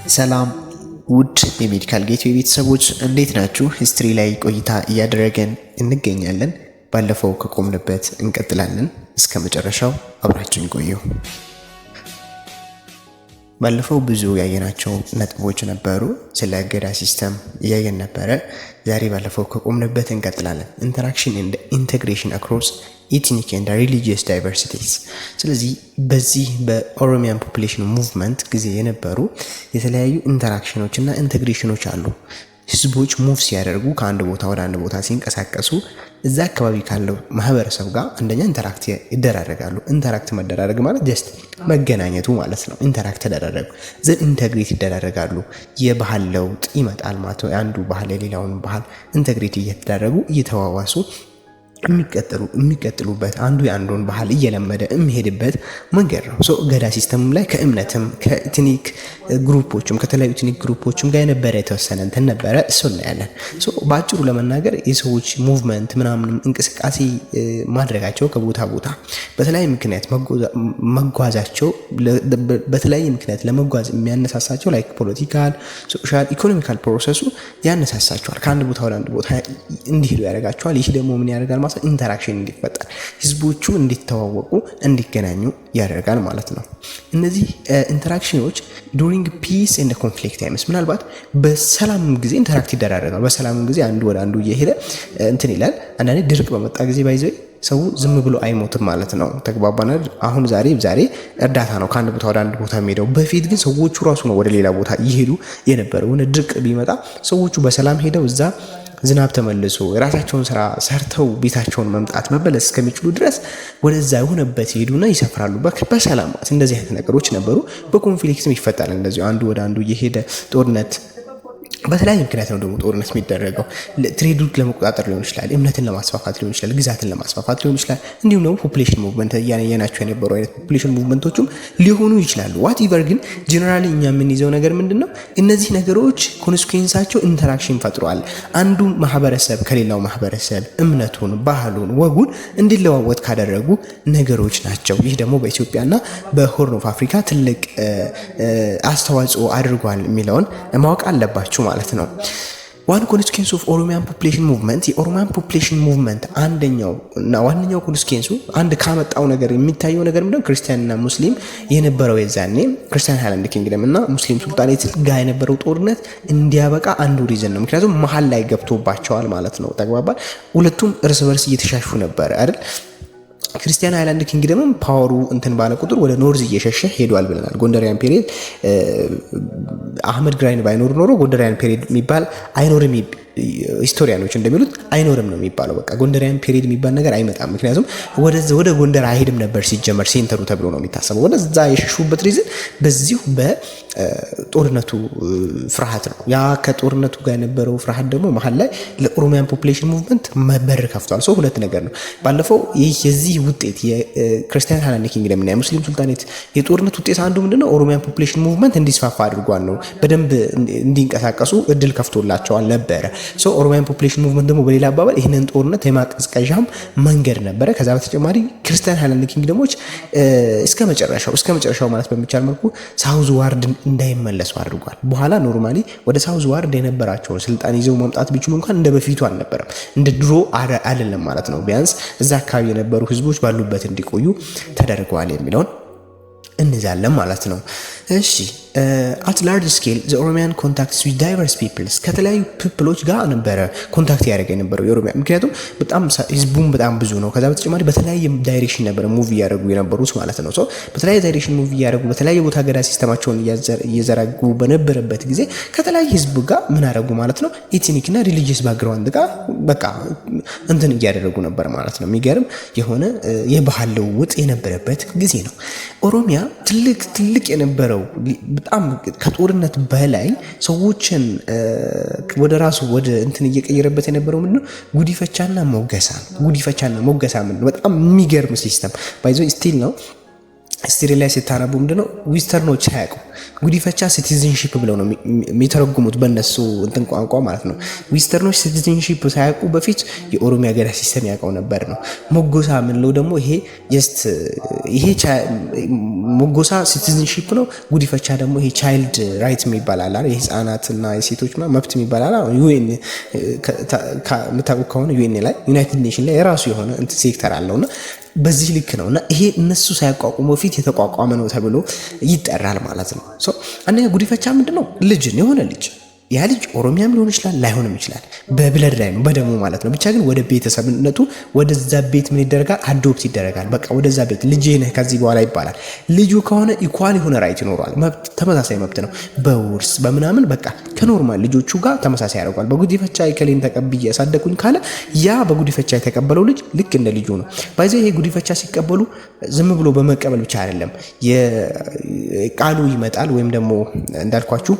ሰላም ውድ የሜዲካል ጌትዌይ ቤተሰቦች እንዴት ናችሁ? ሂስትሪ ላይ ቆይታ እያደረገን እንገኛለን። ባለፈው ከቆምንበት እንቀጥላለን። እስከ መጨረሻው አብራችን ቆዩ። ባለፈው ብዙ ያየናቸው ነጥቦች ነበሩ። ስለ ገዳ ሲስተም እያየን ነበረ። ዛሬ ባለፈው ከቆምንበት እንቀጥላለን። ኢንተራክሽን ኤንድ ኢንቴግሬሽን አክሮስ ኢትኒክ ኤንድ ሪሊጂየስ ዳይቨርሲቲስ። ስለዚህ በዚህ በኦሮሚያን ፖፑሌሽን ሙቭመንት ጊዜ የነበሩ የተለያዩ ኢንተራክሽኖች እና ኢንቴግሬሽኖች አሉ። ህዝቦች ሙቭ ሲያደርጉ ከአንድ ቦታ ወደ አንድ ቦታ ሲንቀሳቀሱ እዛ አካባቢ ካለው ማህበረሰብ ጋር አንደኛ ኢንተራክት ይደራረጋሉ። ኢንተራክት መደራረግ ማለት ጀስት መገናኘቱ ማለት ነው። ኢንተራክት ተደራረጉ ዘን ኢንተግሬት ይደራረጋሉ። የባህል ለውጥ ይመጣል ማለት ነው። አንዱ ባህል የሌላውን ባህል ኢንተግሬት እየተደረጉ እየተዋዋሱ የሚቀጥሉበት አንዱ የአንዱን ባህል እየለመደ የሚሄድበት መንገድ ነው። ገዳ ሲስተም ላይ ከእምነትም ከኢትኒክ ግሩፖችም ከተለያዩ ኢትኒክ ግሩፖችም ጋር የነበረ የተወሰነ እንትን ነበረ። እሱ እናያለን። በአጭሩ ለመናገር የሰዎች ሙቭመንት ምናምን እንቅስቃሴ ማድረጋቸው ከቦታ ቦታ በተለያየ ምክንያት መጓዛቸው በተለያየ ምክንያት ለመጓዝ የሚያነሳሳቸው ላይክ ፖለቲካል፣ ሶሻል፣ ኢኮኖሚካል ፕሮሰሱ ያነሳሳቸዋል። ከአንድ ቦታ ወደ አንድ ቦታ እንዲሄዱ ያደርጋቸዋል። ይህ ደግሞ ምን ያደርጋል? ኢንተራክሽን እንዲፈጠር ህዝቦቹ እንዲተዋወቁ እንዲገናኙ ያደርጋል ማለት ነው። እነዚህ ኢንተራክሽኖች ዱሪንግ ፒስ ኤንድ ኮንፍሊክት ታይምስ ምናልባት በሰላም ጊዜ ኢንተራክት ይደራረጋል። በሰላም ጊዜ አንዱ ወደ አንዱ እየሄደ እንትን ይላል። አንዳንዴ ድርቅ በመጣ ጊዜ ባይዘይ ሰው ዝም ብሎ አይሞትም ማለት ነው። ተግባባን። አሁን ዛሬ እርዳታ ነው ከአንድ ቦታ ወደ አንድ ቦታ የሚሄደው። በፊት ግን ሰዎቹ ራሱ ነው ወደ ሌላ ቦታ እየሄዱ የነበረው። ድርቅ ቢመጣ ሰዎቹ በሰላም ሄደው እዛ ዝናብ ተመልሶ የራሳቸውን ስራ ሰርተው ቤታቸውን መመለስ እስከሚችሉ ድረስ ወደዛ የሆነበት ይሄዱና ይሰፍራሉ በሰላም። እንደዚህ አይነት ነገሮች ነበሩ። በኮንፍሊክትም ይፈጠራል እንደዚሁ አንዱ ወደ አንዱ እየሄደ ጦርነት በተለያየ ምክንያት ነው ደግሞ ጦርነት የሚደረገው። ትሬዱን ለመቆጣጠር ሊሆን ይችላል፣ እምነትን ለማስፋፋት ሊሆን ይችላል፣ ግዛትን ለማስፋፋት ሊሆን ይችላል። እንዲሁም ደግሞ ፖፑሌሽን ሙቭመንት ያየናቸው የነበሩ አይነት ፖፑሌሽን ሙቭመንቶችም ሊሆኑ ይችላሉ። ዋት ኢቨር ግን ጀነራሊ እኛ የምንይዘው ነገር ምንድነው? እነዚህ ነገሮች ኮንሲኩዌንሳቸው ኢንተራክሽን ፈጥሯል። አንዱ ማህበረሰብ ከሌላው ማህበረሰብ እምነቱን፣ ባህሉን፣ ወጉን እንዲለዋወጥ ካደረጉ ነገሮች ናቸው። ይህ ደግሞ በኢትዮጵያና በሆርን ኦፍ አፍሪካ ትልቅ አስተዋጽኦ አድርጓል የሚለውን ማወቅ አለባችሁ ማለት ነው። ዋን ኮንሲኩዌንስ ኦፍ ኦሮሚያን ፖፑሌሽን ሙቭመንት የኦሮሚያን ፖፑሌሽን ሙቭመንት አንደኛው እና ዋነኛው ኮንሲኩዌንሱ አንድ ካመጣው ነገር የሚታየው ነገር ምንድነው? ክርስቲያንና ሙስሊም የነበረው የዛኔ ክርስቲያን ሃይላንድ ኪንግደም እና ሙስሊም ሱልጣኔት ጋር የነበረው ጦርነት እንዲያበቃ አንዱ ሪዝን ነው። ምክንያቱም መሀል ላይ ገብቶባቸዋል ማለት ነው። ተግባባል። ሁለቱም እርስ በርስ እየተሻሹ ነበር አይደል? ክርስቲያን ሃይላንድ ኪንግደምም ፓወሩ እንትን ባለ ቁጥር ወደ ኖርዝ እየሸሸ ሄዷል ብለናል። ጎንደሪያን ፔሪድ አህመድ ግራኝ ባይኖር ኖሮ ጎንደሪያን ፔሪድ የሚባል አይኖርም። ሂስቶሪያኖች እንደሚሉት አይኖርም ነው የሚባለው። በቃ ጎንደሪያን ፔሪድ የሚባል ነገር አይመጣም። ምክንያቱም ወደ ጎንደር አይሄድም ነበር ሲጀመር፣ ሴንተሩ ተብሎ ነው የሚታሰበው። ወደዛ የሸሹበት ሪዝን በዚሁ በጦርነቱ ፍርሃት ነው። ያ ከጦርነቱ ጋር የነበረው ፍርሃት ደግሞ መሀል ላይ ለኦሮሚያን ፖፑሌሽን ሙቭመንት በር ከፍቷል። ሁለት ነገር ነው። ባለፈው የዚህ ውጤት የክርስቲያን ሃይላንድ ኪንግደም እና የሙስሊም ሱልጣኔት የጦርነት ውጤት አንዱ ምንድነው? ኦሮሚያን ፖፑሌሽን ሙቭመንት እንዲስፋፋ አድርጓል ነው። በደንብ እንዲንቀሳቀሱ እድል ከፍቶላቸዋል ነበረ። ኦሮሚያን ፖፑሌሽን ሙቭመንት ደግሞ በሌላ አባባል ይህንን ጦርነት የማቀዝቀዣም መንገድ ነበረ። ከዛ በተጨማሪ ክርስቲያን ሃይላንድ ኪንግደሞች እስከ መጨረሻው ማለት በሚቻል መልኩ ሳውዝ ዋርድ እንዳይመለሱ አድርጓል። በኋላ ኖርማሊ ወደ ሳውዝ ዋርድ የነበራቸውን ስልጣን ይዘው መምጣት ቢችሉ እንኳን እንደ በፊቱ አልነበረም፣ እንደ ድሮ አይደለም ማለት ነው። ቢያንስ እዛ አካባቢ የነበሩ ህዝቦች ባሉበት እንዲቆዩ ተደርገዋል የሚለውን እንዛለን ማለት ነው። እሺ አት ላርጅ ስኬል ዘ ኦሮሚያን ኮንታክትስ ዊዝ ዳይቨርስ ፒፕልስ ከተለያዩ ፒፕሎች ጋር ነበረ ኮንታክት ያደረገ የነበረው የኦሮሚያ። ምክንያቱም በጣም ህዝቡም በጣም ብዙ ነው። ከዛ በተጨማሪ በተለያየ ዳይሬክሽን ነበረ ሙቭ እያደረጉ የነበሩት ማለት ነው። በተለያየ ዳይሬክሽን ሙቭ እያደረጉ በተለያየ ቦታ ገዳ ሲስተማቸውን እየዘረጉ በነበረበት ጊዜ ከተለያየ ህዝብ ጋር ምን አደረጉ ማለት ነው? ኤትኒክ እና ሪሊጂየስ ባክግራውንድ ጋር በቃ እንትን እያደረጉ ነበር ማለት ነው። የሚገርም የሆነ የባህል ለውጥ የነበረበት ጊዜ ነው። ኦሮሚያ ትልቅ የነበረው በጣም ከጦርነት በላይ ሰዎችን ወደ ራሱ ወደ እንትን እየቀየረበት የነበረው ምንድነው? ጉዲፈቻና ሞገሳ ምንድነው? በጣም የሚገርም ሲስተም ባይዞ ስቲል ነው። ሂስትሪ ላይ ስታነቡ ምንድነው ዌስተርኖች ሳያውቁ ጉዲፈቻ ሲቲዝንሺፕ ብለው ነው የሚተረጉሙት በእነሱ እንትን ቋንቋ ማለት ነው። ዌስተርኖች ሲቲዝንሺፕ ሳያውቁ በፊት የኦሮሚያ ገዳ ሲስተም ያውቀው ነበር ነው። ሞጎሳ ምንለው ደግሞ ይሄ ሞጎሳ ሲቲዝንሺፕ ነው። ጉዲፈቻ ደግሞ ይሄ ቻይልድ ራይት የሚባል አለ አይደል? የህፃናትና የሴቶች መብት የሚባል አለ። ዩኤን የምታውቁ ከሆነ ዩኤን ላይ ዩናይትድ ኔሽን ላይ የራሱ የሆነ እንትን ሴክተር አለውና በዚህ ልክ ነውና ይሄ እነሱ ሳያቋቁሙ በፊት የተቋቋመ ነው ተብሎ ይጠራል ማለት ነው። አንደኛ ጉዲፈቻ ምንድነው? ልጅን የሆነ ልጅ ያ ልጅ ኦሮሚያም ሊሆን ይችላል ላይሆንም ይችላል፣ በብለድ ላይ ነው በደሙ ማለት ነው። ብቻ ግን ወደ ቤተሰብነቱ ወደዛ ቤት ምን ይደረጋል? አዶፕት ይደረጋል። በቃ ወደዛ ቤት ልጅ ነህ ከዚህ በኋላ ይባላል። ልጁ ከሆነ ኢኳል የሆነ ራይት ይኖረዋል። ተመሳሳይ መብት ነው በውርስ በምናምን በቃ ከኖርማል ልጆቹ ጋር ተመሳሳይ ያደርገዋል። በጉዲፈቻ ይከሌን ተቀብዬ ያሳደኩኝ ካለ ያ በጉዲፈቻ የተቀበለው ልጅ ልክ እንደ ልጁ ነው። ባይዘ ይሄ ጉዲፈቻ ሲቀበሉ ዝም ብሎ በመቀበል ብቻ አይደለም፣ የቃሉ ይመጣል ወይም ደግሞ እንዳልኳችሁ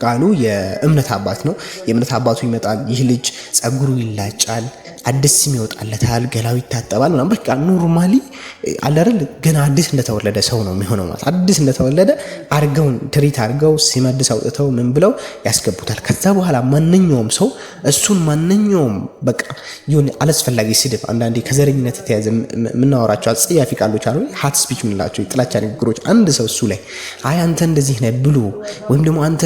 ቃሉ የእምነት አባት ነው። የእምነት አባቱ ይመጣል። ይህ ልጅ ጸጉሩ ይላጫል፣ አዲስ ስም ይወጣለታል፣ ገላው ይታጠባል ምናምን በቃ ኖርማሊ አለ አይደል? ገና አዲስ እንደተወለደ ሰው ነው የሚሆነው ማለት አዲስ እንደተወለደ አርገው ትሪት አርገው ሲመድስ አውጥተው ምን ብለው ያስገቡታል። ከዛ በኋላ ማንኛውም ሰው እሱን ማንኛውም በቃ ይሁን አላስፈላጊ ስድብ፣ አንዳንዴ ከዘረኝነት የተያዘ የምናወራቸው አጸያፊ ቃሎች አሉ፣ ሃት ስፒች የምንላቸው የጥላቻ ንግግሮች። አንድ ሰው እሱ ላይ አይ አንተ እንደዚህ ነህ ብሎ ወይም ደግሞ አንተ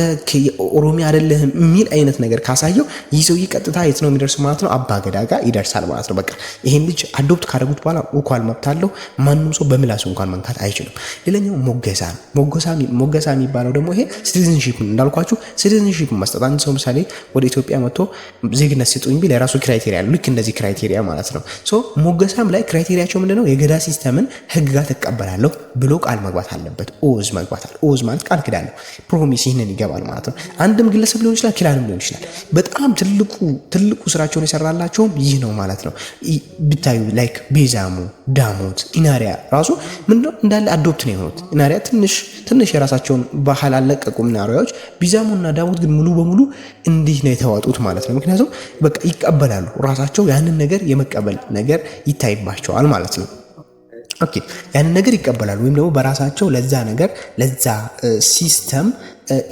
ኦሮሚያ አይደለህም የሚል አይነት ነገር ካሳየው ይህ ሰውዬ ቀጥታ የት ነው የሚደርሰው ማለት ነው? አባገዳ ጋር ይደርሳል ማለት ነው። በቃ ይሄን ልጅ አዶፕት ካደረጉት በኋላ እኳል መብት አለው። ማንም ሰው በምላሱ እንኳን መንካት አይችልም። ሌላኛው ሞገሳ ነው። ሞገሳ የሚባለው ደግሞ ይሄ ሲቲዝንሺፕ እንዳልኳችሁ ሲቲዝንሺፕ መስጠት። አንድ ሰው ምሳሌ ወደ ኢትዮጵያ መጥቶ ዜግነት ስጡኝ ቢል የራሱ ክራይቴሪያ አለው። ልክ እንደዚህ ክራይቴሪያ ማለት ነው። ሞገሳም ላይ ክራይቴሪያቸው ምንድነው? የገዳ ሲስተምን ህግጋት እቀበላለሁ ብሎ ቃል መግባት አለበት። ኦዝ መግባት አለ። ኦዝ ማለት ቃል ኪዳን ነው። ፕሮሚስ ይህንን ይገባል ማለት ነው። አንድም ግለሰብ ሊሆን ይችላል፣ ኪዳንም ሊሆን ይችላል። በጣም ትልቁ ስራቸውን የሰራላቸውም ይህ ነው ማለት ነው። ብታዩ ላይክ ቤዛሙ፣ ዳሞት፣ ኢናሪያ ራሱ ምንድነው እንዳለ አዶፕት ነው የሆኑት። ኢናሪያ ትንሽ የራሳቸውን ባህል አለቀቁም ኢናሪያዎች። ቤዛሙና ዳሞት ግን ሙሉ በሙሉ እንዲህ ነው የተዋጡት ማለት ነው። ምክንያቱም በቃ ይቀበላሉ፣ ራሳቸው ያንን ነገር የመቀበል ነገር ይታይባቸዋል ማለት ነው። ኦኬ ያንን ነገር ይቀበላሉ ወይም ደግሞ በራሳቸው ለዛ ነገር ለዛ ሲስተም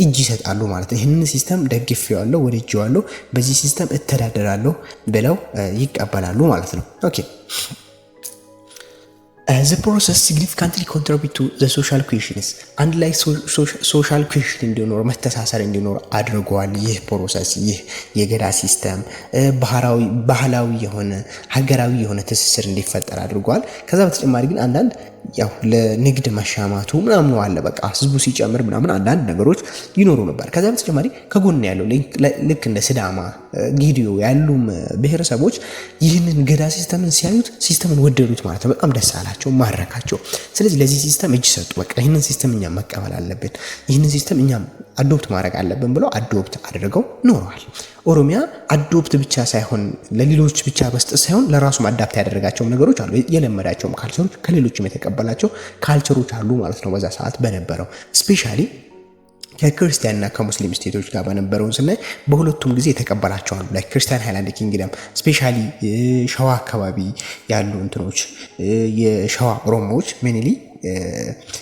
እጅ ይሰጣሉ ማለት ነው። ይህንን ሲስተም ደግፌዋለሁ፣ ወድጄዋለሁ፣ በዚህ ሲስተም እተዳደራለሁ ብለው ይቀበላሉ ማለት ነው። ኦኬ the process significantly contribute to the social cohesion አንድ ላይ ሶሻል ኮሄሽን እንዲኖር መተሳሰር እንዲኖር አድርጓል። ይህ ፕሮሰስ ይህ የገዳ ሲስተም ባህላዊ የሆነ ሀገራዊ የሆነ ትስስር እንዲፈጠር አድርጓል። ከዛ በተጨማሪ ግን አንዳንድ ያው ለንግድ መሻማቱ ምናምን አለ። በቃ ህዝቡ ሲጨምር ምናምን አንዳንድ ነገሮች ይኖሩ ነበር። ከዛ በተጨማሪ ከጎን ያለው ልክ እንደ ሲዳማ፣ ጌዲዮ ያሉም ብሔረሰቦች ይህንን ገዳ ሲስተምን ሲያዩት ሲስተምን ወደዱት ማለት ነው። በጣም ደስ አላቸው፣ ማረካቸው። ስለዚህ ለዚህ ሲስተም እጅ ሰጡ። በቃ ይህንን ሲስተም እኛም መቀበል አለብን፣ ይህንን ሲስተም እኛም አዶፕት ማድረግ አለብን ብለው አዶፕት አድርገው ኖረዋል። ኦሮሚያ አዶፕት ብቻ ሳይሆን ለሌሎች ብቻ መስጠት ሳይሆን ለራሱም አዳፕት ያደረጋቸው ነገሮች አሉ። የለመዳቸውም ካልቸሮች ከሌሎችም የተቀበላቸው ካልቸሮች አሉ ማለት ነው። በዛ ሰዓት በነበረው ስፔሻሊ ከክርስቲያንና ከሙስሊም ስቴቶች ጋር በነበረውን ስናይ በሁለቱም ጊዜ የተቀበላቸዋል። ላይ ክርስቲያን ሃይላንድ ኪንግደም ስፔሻሊ ሸዋ አካባቢ ያሉ እንትኖች የሸዋ ኦሮሞዎች ሜንሊ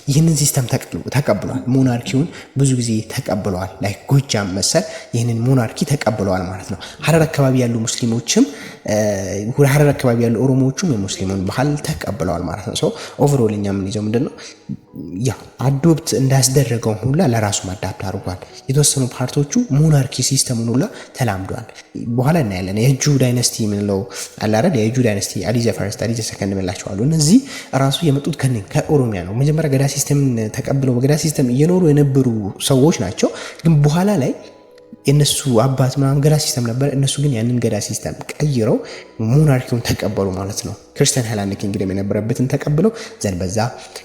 ይህንን ሲስተም ተቀብለዋል። ሞናርኪውን ብዙ ጊዜ ተቀብለዋል። ላይ ጎጃም መሰል ይህንን ሞናርኪ ተቀብለዋል ማለት ነው። ሐረር አካባቢ ያሉ ሙስሊሞችም ሐረር አካባቢ ያሉ ኦሮሞዎችም የሙስሊሙን ባህል ተቀብለዋል ማለት ነው። ኦቨርኦል እኛ ምን ይዘው ምንድነው ያ አዶፕት እንዳስደረገው ሁላ ለራሱ አዳፕት አድርጓል። የተወሰኑ ፓርቶቹ ሞናርኪ ሲስተሙን ሁላ ተላምዷል። በኋላ እናያለን። የጁ ዳይናስቲ ምንለው አላረድ የጁ ዳይናስቲ አሊ ዘ ፈርስት አሊ ዘ ሰከንድ ምንላቸዋል። እነዚህ ራሱ የመጡት ከኦሮሚያ ነው። መጀመሪያ ገዳ ሲስተም ተቀብለው በገዳ ሲስተም እየኖሩ የነበሩ ሰዎች ናቸው። ግን በኋላ ላይ የነሱ አባት ምናምን ገዳ ሲስተም ነበር። እነሱ ግን ያንን ገዳ ሲስተም ቀይረው ሞናርኪውን ተቀበሉ ማለት ነው። ክርስቲያን ሃይላንድ ኪንግደም የነበረበትን ተቀብለው ዘን በዛ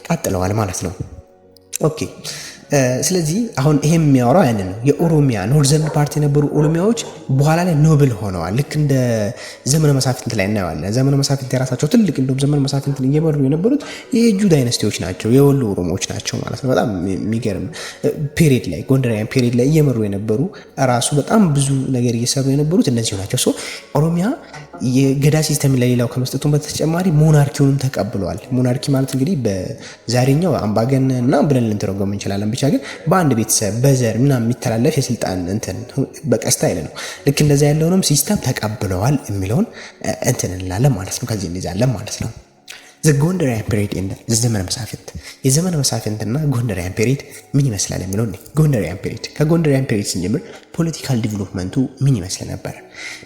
ቀጥለዋል ማለት ነው። ኦኬ ስለዚህ አሁን ይሄ የሚያወራው ያንን ነው። የኦሮሚያ ኖርዘርን ፓርቲ የነበሩ ኦሮሚያዎች በኋላ ላይ ኖብል ሆነዋል። ልክ እንደ ዘመነ መሳፍንት ላይ እናየዋለን። ዘመነ መሳፍንት የራሳቸው ትልቅ እንደውም ዘመነ መሳፍንትን እየመሩ የነበሩት የእጁ ዳይነስቲዎች ናቸው፣ የወሎ ኦሮሞዎች ናቸው ማለት ነው። በጣም የሚገርም ፔሪድ ላይ ጎንደሪያን ፔሪድ ላይ እየመሩ የነበሩ ራሱ በጣም ብዙ ነገር እየሰሩ የነበሩት እነዚህ ናቸው። ኦሮሚያ የገዳ ሲስተም ለሌላው ከመስጠቱም በተጨማሪ ሞናርኪውንም ተቀብሏል። ሞናርኪ ማለት እንግዲህ በዛሬኛው አምባገነንና ብለን ልንተረጎም እንችላለን። ብቻ ግን በአንድ ቤተሰብ በዘር ምናምን የሚተላለፍ የስልጣን እንትን በቀስታ አይለ ነው። ልክ እንደዛ ያለውንም ሲስተም ተቀብለዋል የሚለውን እንትን እንላለን ማለት ነው። ከዚህ እንይዛለን ማለት ነው። ዘ ጎንደሪያን ፔሪድ ኤንድ ዘመነ መሳፍንት የዘመነ መሳፍንትና ጎንደሪያን ፔሪድ ምን ይመስላል የሚለው ነው። ጎንደሪያን ፔሪድ ከጎንደሪያን ፔሪድ ስንጀምር ፖለቲካል ዲቨሎፕመንቱ ምን ይመስል ነበር?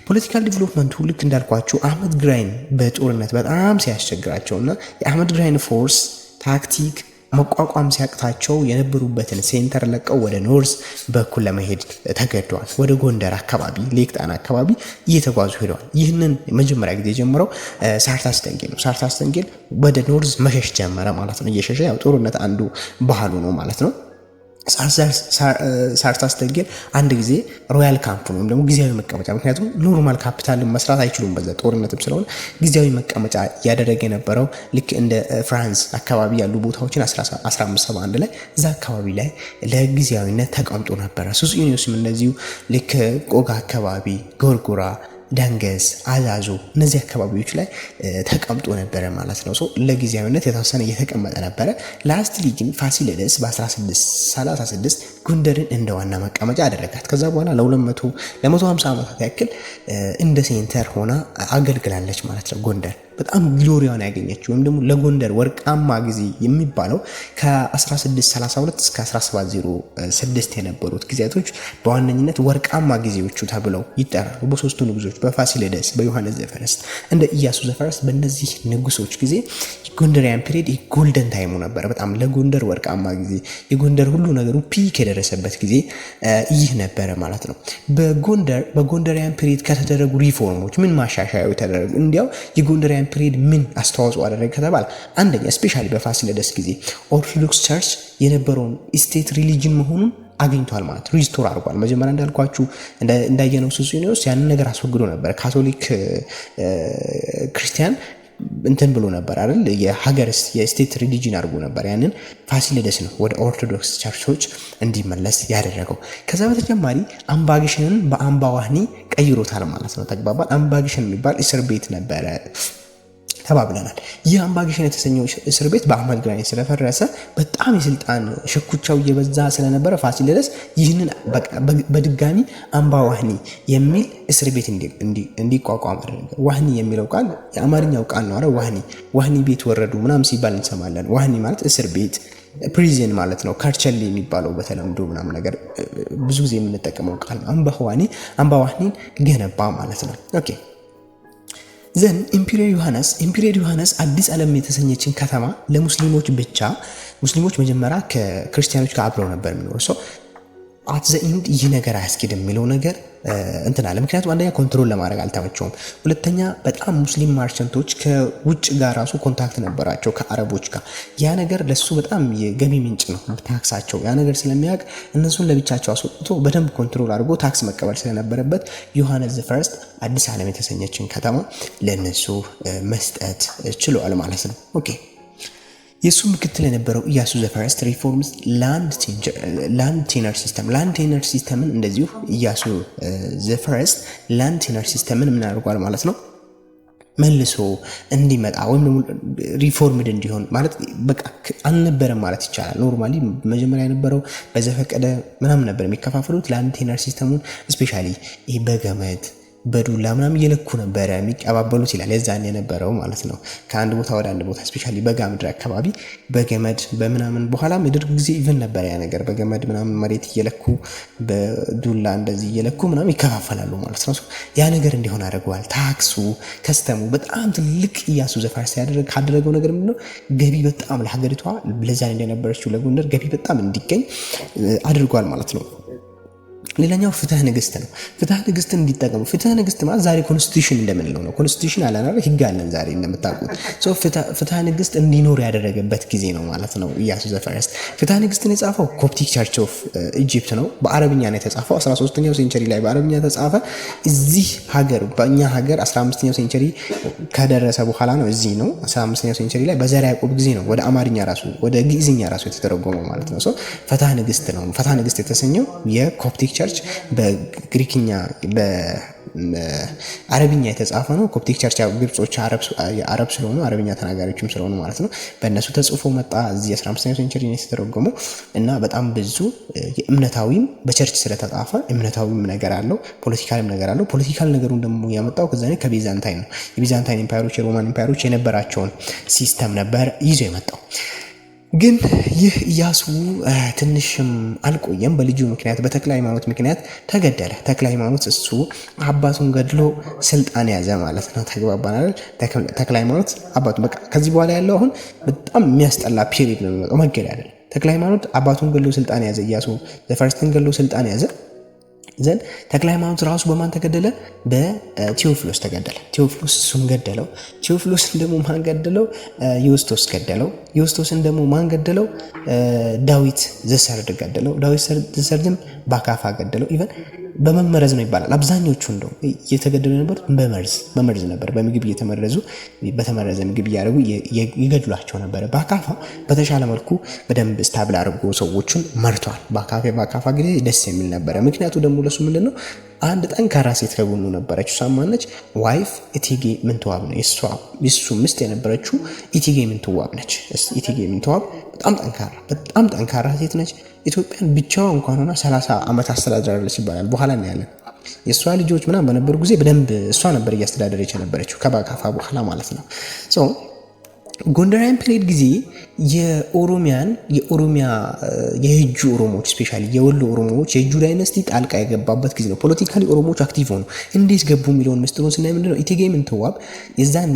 ፖለቲካል ዲቨሎፕመንቱ ልክ እንዳልኳችሁ አህመድ ግራይን በጦርነት በጣም ሲያስቸግራቸውና የአህመድ ግራይን ፎርስ ታክቲክ መቋቋም ሲያቅታቸው የነበሩበትን ሴንተር ለቀው ወደ ኖርዝ በኩል ለመሄድ ተገደዋል። ወደ ጎንደር አካባቢ ሌክ ጣና አካባቢ እየተጓዙ ሄደዋል። ይህንን መጀመሪያ ጊዜ የጀመረው ሳርታስ ደንጌል ነው። ሳርታስ ደንጌል ወደ ኖርዝ መሸሽ ጀመረ ማለት ነው። እየሸሸ ያው ጦርነት አንዱ ባህሉ ነው ማለት ነው። ሳርታስ ደንጌል አንድ ጊዜ ሮያል ካምፕ ወይም ደግሞ ጊዜያዊ መቀመጫ፣ ምክንያቱም ኖርማል ካፒታልን መስራት አይችሉም በዛ ጦርነትም ስለሆነ ጊዜያዊ መቀመጫ ያደረገ የነበረው ልክ እንደ ፍራንስ አካባቢ ያሉ ቦታዎችን 1571 ላይ እዛ አካባቢ ላይ ለጊዜያዊነት ተቀምጦ ነበረ። ሱስኒዮስም እንደዚሁ ልክ ቆጋ አካባቢ፣ ጎርጎራ፣ ዳንገስ፣ አዛዞ እነዚህ አካባቢዎች ላይ ተቀምጦ ነበረ ማለት ነው። ለጊዜያዊነት የተወሰነ እየተቀመጠ ነበረ። ላስትሊ ግን ፋሲለደስ በ1636 ጎንደርን እንደ ዋና መቀመጫ አደረጋት። ከዛ በኋላ ለ150 ዓመታት ያክል እንደ ሴንተር ሆና አገልግላለች ማለት ነው። ጎንደር በጣም ግሎሪያን ያገኘችው ወይም ደግሞ ለጎንደር ወርቃማ ጊዜ የሚባለው ከ1632 እስከ 1706 የነበሩት ጊዜያቶች በዋነኝነት ወርቃማ ጊዜዎቹ ተብለው ይጠራሉ። በሶስቱ ንጉሶች በፋሲለደስ፣ በዮሐንስ ዘፈርስት እንደ ኢያሱ ዘፈርስት በእነዚህ ንጉሶች ጊዜ ጎንደሪያን ፒሪድ ጎልደን ታይሙ ነበር። በጣም ለጎንደር ወርቃማ ጊዜ የጎንደር ሁሉ ነገሩ ፒክ የደረሰበት ጊዜ ይህ ነበረ ማለት ነው። በጎንደሪያን ፒሪድ ከተደረጉ ሪፎርሞች ምን ማሻሻያዎች ተደረጉ? እንዲያው የጎንደሪያን ፒሪድ ምን አስተዋጽኦ አደረገ ከተባለ አንደኛ ስፔሻሊ በፋሲለደስ ጊዜ ኦርቶዶክስ ቸርች የነበረውን ስቴት ሪሊጅን መሆኑን አግኝቷል ማለት ሪስቶር አድርጓል። መጀመሪያ እንዳልኳችሁ እንዳየነው ሱስኒዮስ ያንን ነገር አስወግዶ ነበር። ካቶሊክ ክርስቲያን እንትን ብሎ ነበር አይደል? የስቴት ሪሊጅን አድርጎ ነበር። ያንን ፋሲለደስ ነው ወደ ኦርቶዶክስ ቸርቾች እንዲመለስ ያደረገው። ከዛ በተጨማሪ አምባግሸንን በአምባ ዋህኒ ቀይሮታል ማለት ነው። ተግባባል። አምባግሸን የሚባል እስር ቤት ነበረ ተባብለናል። ይህ አምባግሸን የተሰኘው እስር ቤት በአህመድ ግራኝ ስለፈረሰ በጣም የስልጣን ሽኩቻው እየበዛ ስለነበረ ፋሲለደስ ይህንን በድጋሚ አምባ ዋህኒ የሚል እስር ቤት እንዲቋቋም አደረገ። ዋህኒ የሚለው ቃል የአማርኛው ቃል ነው። ዋህኒ ቤት ወረዱ ምናምን ሲባል እንሰማለን። ዋህኒ ማለት እስር ቤት ፕሪዝን ማለት ነው። ከርቸሌ የሚባለው በተለምዶ ምናምን ነገር ብዙ ጊዜ የምንጠቀመው ቃል ነው። አምባ ዋህኒን ገነባ ማለት ነው። ኦኬ ዘን ኢምፔሪየር ዮሐንስ አዲስ ዓለም የተሰኘችን ከተማ ለሙስሊሞች ብቻ፣ ሙስሊሞች መጀመሪያ ከክርስቲያኖች ጋር አብረው ነበር የሚኖሩ ሰው አት ዘ ኢንድ ይህ ነገር አያስኬድም የሚለው ነገር እንትን አለ። ምክንያቱም አንደኛ ኮንትሮል ለማድረግ አልተመቸውም። ሁለተኛ በጣም ሙስሊም ማርቸንቶች ከውጭ ጋር ራሱ ኮንታክት ነበራቸው ከአረቦች ጋር። ያ ነገር ለሱ በጣም የገቢ ምንጭ ነው ታክሳቸው። ያ ነገር ስለሚያውቅ እነሱን ለብቻቸው አስወጥቶ በደንብ ኮንትሮል አድርጎ ታክስ መቀበል ስለነበረበት ዮሐንስ ዘፈርስት አዲስ ዓለም የተሰኘችን ከተማ ለነሱ መስጠት ችሏል ማለት ነው። ኦኬ የሱ ምክትል የነበረው ኢያሱ ዘፈርስት ሪፎርምስ ላንድ ቴነር ሲስተምን እንደዚሁ ኢያሱ ዘፈርስት ላንድ ቴነር ሲስተምን ምን አድርጓል ማለት ነው መልሶ እንዲመጣ ወይም ደግሞ ሪፎርምድ እንዲሆን ማለት በቃ አልነበረም ማለት ይቻላል። ኖርማሊ መጀመሪያ የነበረው በዘፈቀደ ምናምን ነበር የሚከፋፈሉት። ላንድ ቴነር ሲስተሙን ስፔሻሊ ይሄ በገመድ በዱላ ምናምን እየለኩ ነበረ የሚቀባበሉት ይላል የዛን የነበረው ማለት ነው። ከአንድ ቦታ ወደ አንድ ቦታ ስፔሻሊ በጋ ምድር አካባቢ በገመድ በምናምን በኋላም የደርግ ጊዜ ኢቭን ነበረ ያ ነገር በገመድ ምናምን መሬት እየለኩ በዱላ እንደዚህ እየለኩ ምናምን ይከፋፈላሉ ማለት ነው። ያ ነገር እንዲሆን አድርገዋል። ታክሱ ከስተሙ በጣም ትልቅ ኢያሱ ዘፈርስት ካደረገው ነገር ምንድነው ገቢ በጣም ለሀገሪቷ ለዛን እንደነበረችው ለጎንደር ገቢ በጣም እንዲገኝ አድርጓል ማለት ነው። ሌላኛው ፍትህ ንግስት ነው። ፍትህ ንግስትን እንዲጠቀሙ ፍትህ ንግስት ማለት ዛሬ ኮንስቲቱሽን እንደምንለው ነው። ኮንስቲቱሽን አለና ህግ አለን ዛሬ እንደምታውቁት። ፍትህ ንግስት እንዲኖር ያደረገበት ጊዜ ነው ማለት ነው ኢያሱ ዘፈርስት። ፍትህ ንግስትን የጻፈው ኮፕቲክ ቸርች ኦፍ ኢጂፕት ነው። በአረብኛ ነው የተጻፈው። 13ኛው ሴንቸሪ ላይ በአረብኛ ተጻፈ። እዚህ ሀገር በእኛ ሀገር 15ኛው ሴንቸሪ ከደረሰ በኋላ ነው እዚህ ነው 15ኛው ሴንቸሪ ላይ በዘርዓ ያዕቆብ ጊዜ ነው ወደ አማርኛ ራሱ ወደ ግዕዝኛ ራሱ የተተረጎመው ማለት ነው። ፍትህ ንግስት ነው። ፍትህ ንግስት የተሰኘው የኮፕቲክ ቸርች በግሪክኛ አረብኛ የተጻፈ ነው። ኮፕቲክ ቸርች ግብጾች አረብ ስለሆኑ አረብኛ ተናጋሪዎችም ስለሆኑ ማለት ነው በእነሱ ተጽፎ መጣ። እዚህ 15ኛው ሴንቸሪ ነው የተተረጎመው እና በጣም ብዙ የእምነታዊም በቸርች ስለተጻፈ እምነታዊም ነገር አለው፣ ፖለቲካልም ነገር አለው። ፖለቲካል ነገሩን ደግሞ ያመጣው ከዛ ነው ከቢዛንታይን ነው። የቢዛንታይን ኤምፓየሮች የሮማን ኤምፓየሮች የነበራቸውን ሲስተም ነበር ይዞ የመጣው። ግን ይህ ኢያሱ ትንሽም አልቆየም። በልጁ ምክንያት በተክለ ሃይማኖት ምክንያት ተገደለ። ተክለ ሃይማኖት እሱ አባቱን ገድሎ ስልጣን ያዘ ማለት ነው። ተግባባናል። ተክለ ሃይማኖት አባቱን በቃ ከዚህ በኋላ ያለው አሁን በጣም የሚያስጠላ ፒሪድ ነው የሚመጣው። መገዳደል። ተክለ ሃይማኖት አባቱን ገድሎ ስልጣን ያዘ። ኢያሱ ዘፈርስትን ገድሎ ስልጣን ያዘ። ዘንድ ተክለ ሃይማኖት ራሱ በማን ተገደለ? በቴዎፍሎስ ተገደለ። ቴዎፍሎስ እሱን ገደለው። ቴዎፍሎስን ደግሞ ማን ገደለው? ዮስቶስ ገደለው። ዮስቶስን ደግሞ ማን ገደለው? ዳዊት ዘሰርድ ገደለው። ዳዊት ዘሰርድም በአካፋ ገደለው። ኢቨን በመመረዝ ነው ይባላል። አብዛኞቹ እንደው እየተገደሉ ነበር በመርዝ ነበር። በምግብ እየተመረዙ በተመረዘ ምግብ እያደረጉ ይገድሏቸው ነበር። በአካፋ በተሻለ መልኩ በደንብ ስታብል አድርጎ ሰዎቹን መርቷል። በአካፋ ጊዜ ደስ የሚል ነበረ። ምክንያቱ ደግሞ ለሱ ምንድነው? አንድ ጠንካራ ሴት ከጎኑ ነበረች። እሷ ማነች? ዋይፍ እቴጌ ምንትዋብ ነው። የሱ ሚስት የነበረችው እቴጌ ምንትዋብ ነች። እቴጌ ምንትዋብ በጣም ጠንካራ ሴት ነች። ኢትዮጵያን ብቻዋ እንኳን ሆና 30 ዓመት አስተዳድራለች ይባላል። በኋላ ነው ያለን የእሷ ልጆች ምናምን በነበሩ ጊዜ በደንብ እሷ ነበር እያስተዳደረች የነበረችው ከበአካፋ በኋላ ማለት ነው። ጎንደራውያን ፔሪድ ጊዜ የኦሮሚያ የሄጁ ኦሮሞዎች ስፔሻሊ የወሎ ኦሮሞዎች የሄጁ ዳይነስቲ ጣልቃ የገባበት ጊዜ ነው። ፖለቲካሊ ኦሮሞዎች አክቲቭ ሆኑ። እንዴት ገቡ የሚለውን ምስጢሩን ስናይ ምንድነው እቴጌ ምንትዋብ የዛኔ